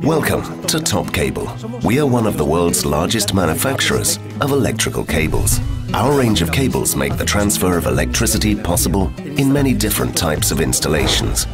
Welcome to Top Cable. We are one of the world's largest manufacturers of electrical cables. Our range of cables make the transfer of electricity possible in many different types of installations.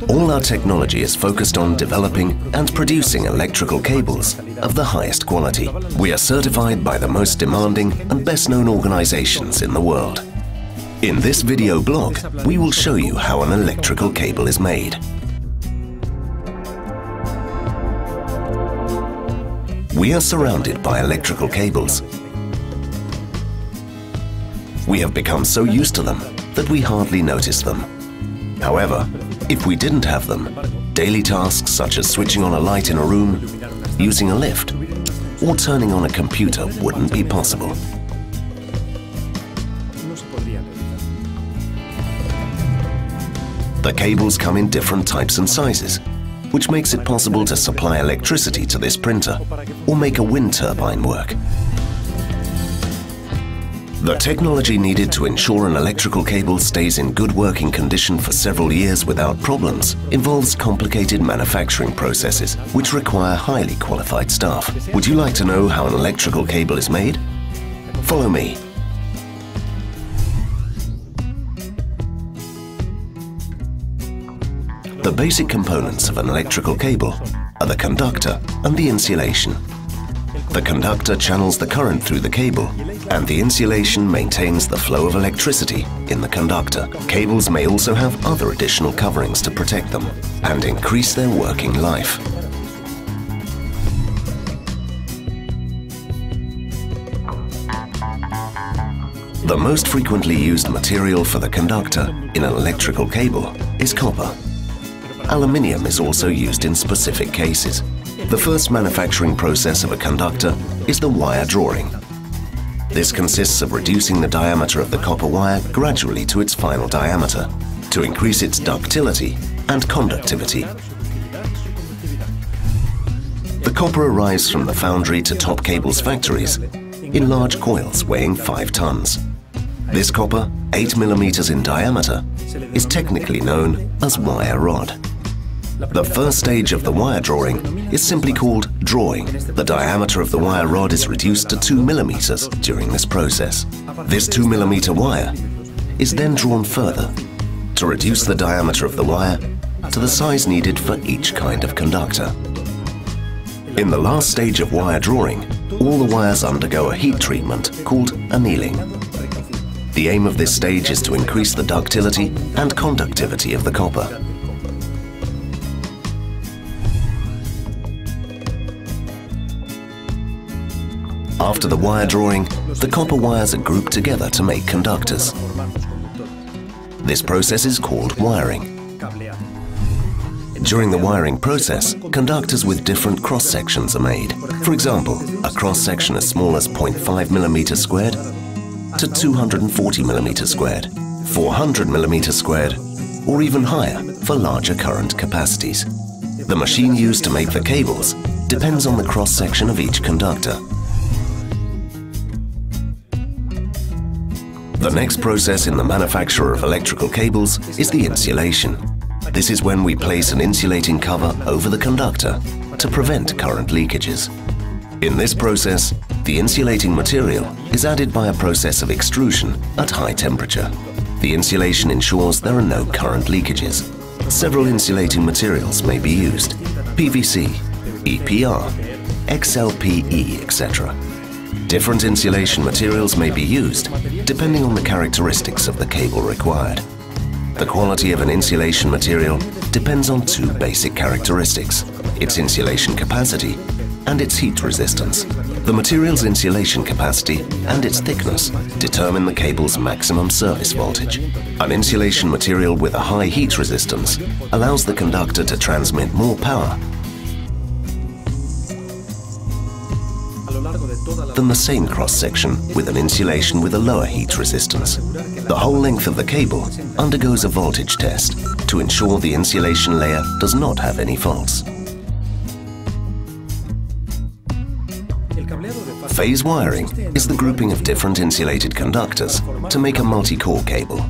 All our technology is focused on developing and producing electrical cables of the highest quality. We are certified by the most demanding and best-known organizations in the world. In this video blog, we will show you how an electrical cable is made. We are surrounded by electrical cables. We have become so used to them that we hardly notice them. However, if we didn't have them, daily tasks such as switching on a light in a room, using a lift, or turning on a computer wouldn't be possible. The cables come in different types and sizes, which makes it possible to supply electricity to this printer or make a wind turbine work. The technology needed to ensure an electrical cable stays in good working condition for several years without problems involves complicated manufacturing processes which require highly qualified staff. Would you like to know how an electrical cable is made? Follow me. The basic components of an electrical cable are the conductor and the insulation. The conductor channels the current through the cable, and the insulation maintains the flow of electricity in the conductor. Cables may also have other additional coverings to protect them and increase their working life. The most frequently used material for the conductor in an electrical cable is copper. Aluminium is also used in specific cases. The first manufacturing process of a conductor is the wire drawing. This consists of reducing the diameter of the copper wire gradually to its final diameter to increase its ductility and conductivity. The copper arrives from the foundry to Top Cable's factories in large coils weighing 5 tons. This copper, 8 millimeters in diameter, is technically known as wire rod. The first stage of the wire drawing is simply called drawing. The diameter of the wire rod is reduced to 2 millimeters during this process. This 2 millimeter wire is then drawn further to reduce the diameter of the wire to the size needed for each kind of conductor. In the last stage of wire drawing, all the wires undergo a heat treatment called annealing. The aim of this stage is to increase the ductility and conductivity of the copper. After the wire drawing, the copper wires are grouped together to make conductors. This process is called wiring. During the wiring process, conductors with different cross-sections are made. For example, a cross-section as small as 0.5 millimeters squared to 240 millimeters squared, 400 millimeters squared, or even higher for larger current capacities. The machine used to make the cables depends on the cross-section of each conductor. The next process in the manufacture of electrical cables is the insulation. This is when we place an insulating cover over the conductor to prevent current leakages. In this process, the insulating material is added by a process of extrusion at high temperature. The insulation ensures there are no current leakages. Several insulating materials may be used: PVC, EPR, XLPE, etc. Different insulation materials may be used depending on the characteristics of the cable required. The quality of an insulation material depends on 2 basic characteristics: its insulation capacity and its heat resistance. The material's insulation capacity and its thickness determine the cable's maximum service voltage. An insulation material with a high heat resistance allows the conductor to transmit more power than the same cross-section with an insulation with a lower heat resistance. The whole length of the cable undergoes a voltage test to ensure the insulation layer does not have any faults. Phase wiring is the grouping of different insulated conductors to make a multi-core cable.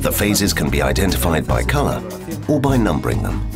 The phases can be identified by color or by numbering them.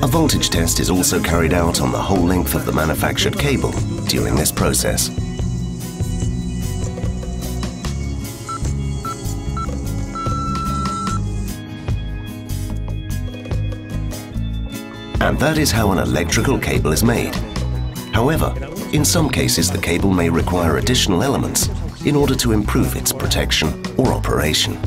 A voltage test is also carried out on the whole length of the manufactured cable during this process. And that is how an electrical cable is made. However, in some cases the cable may require additional elements in order to improve its protection or operation.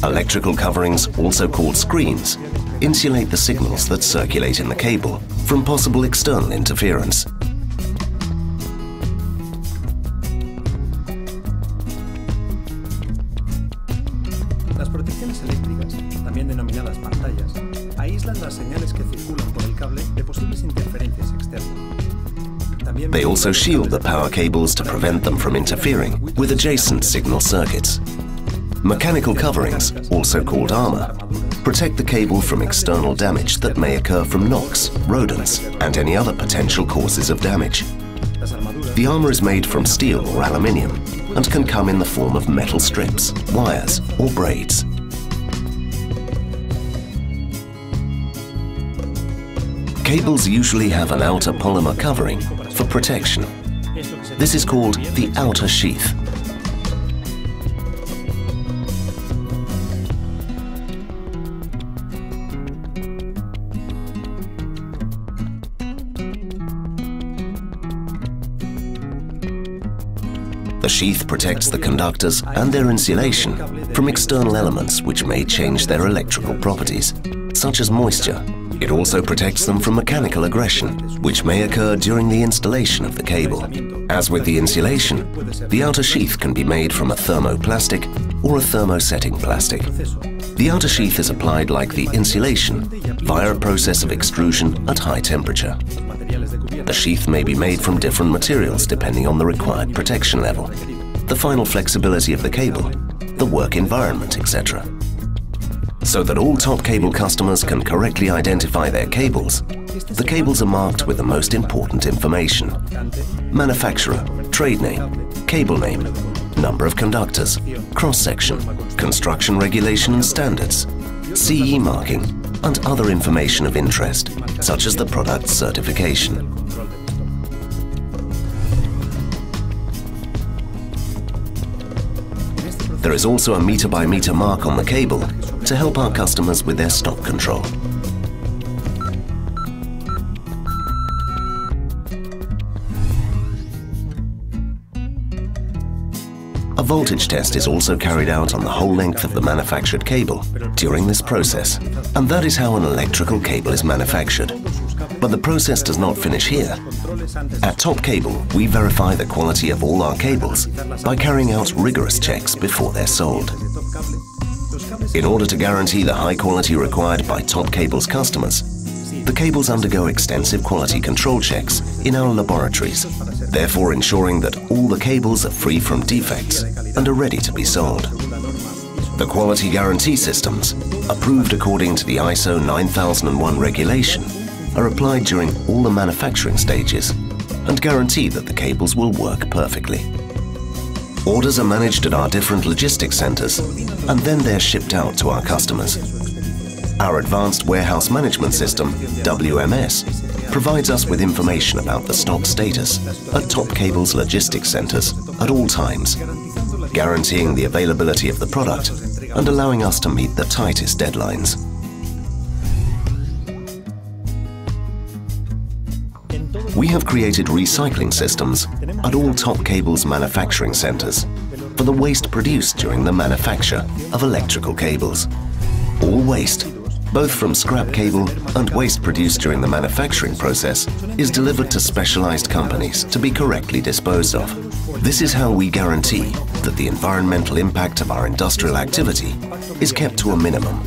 Electrical coverings, also called screens, insulate the signals that circulate in the cable from possible external interference. Las protecciones eléctricas, también denominadas pantallas, aíslan las señales que circulan por el cable de posibles interferencias externas. They also shield the power cables to prevent them from interfering with adjacent signal circuits. Mechanical coverings, also called armor, protect the cable from external damage that may occur from knocks, rodents, and any other potential causes of damage. The armor is made from steel or aluminium and can come in the form of metal strips, wires, or braids. Cables usually have an outer polymer covering for protection. This is called the outer sheath. The sheath protects the conductors and their insulation from external elements which may change their electrical properties, such as moisture. It also protects them from mechanical aggression, which may occur during the installation of the cable. As with the insulation, the outer sheath can be made from a thermoplastic or a thermosetting plastic. The outer sheath is applied like the insulation via a process of extrusion at high temperature. The sheath may be made from different materials depending on the required protection level, the final flexibility of the cable, the work environment, etc. So that all top cable customers can correctly identify their cables, the cables are marked with the most important information: manufacturer, trade name, cable name, number of conductors, cross-section, construction regulation and standards, CE marking, and other information of interest, such as the product certification. There is also a meter-by-meter mark on the cable to help our customers with their stock control. A voltage test is also carried out on the whole length of the manufactured cable during this process, and that is how an electrical cable is manufactured. But the process does not finish here. At Top Cable, we verify the quality of all our cables by carrying out rigorous checks before they're sold. In order to guarantee the high quality required by Top Cable's customers, the cables undergo extensive quality control checks in our laboratories, therefore ensuring that all the cables are free from defects and are ready to be sold. The quality guarantee systems, approved according to the ISO 9001 regulation, are applied during all the manufacturing stages and guarantee that the cables will work perfectly. Orders are managed at our different logistics centers and then they're shipped out to our customers. Our Advanced Warehouse Management System, WMS, provides us with information about the stock status at Top Cable's logistics centers at all times, guaranteeing the availability of the product and allowing us to meet the tightest deadlines. We have created recycling systems at all Top Cable's manufacturing centers for the waste produced during the manufacture of electrical cables. All waste, both from scrap cable and waste produced during the manufacturing process, is delivered to specialized companies to be correctly disposed of. This is how we guarantee that the environmental impact of our industrial activity is kept to a minimum.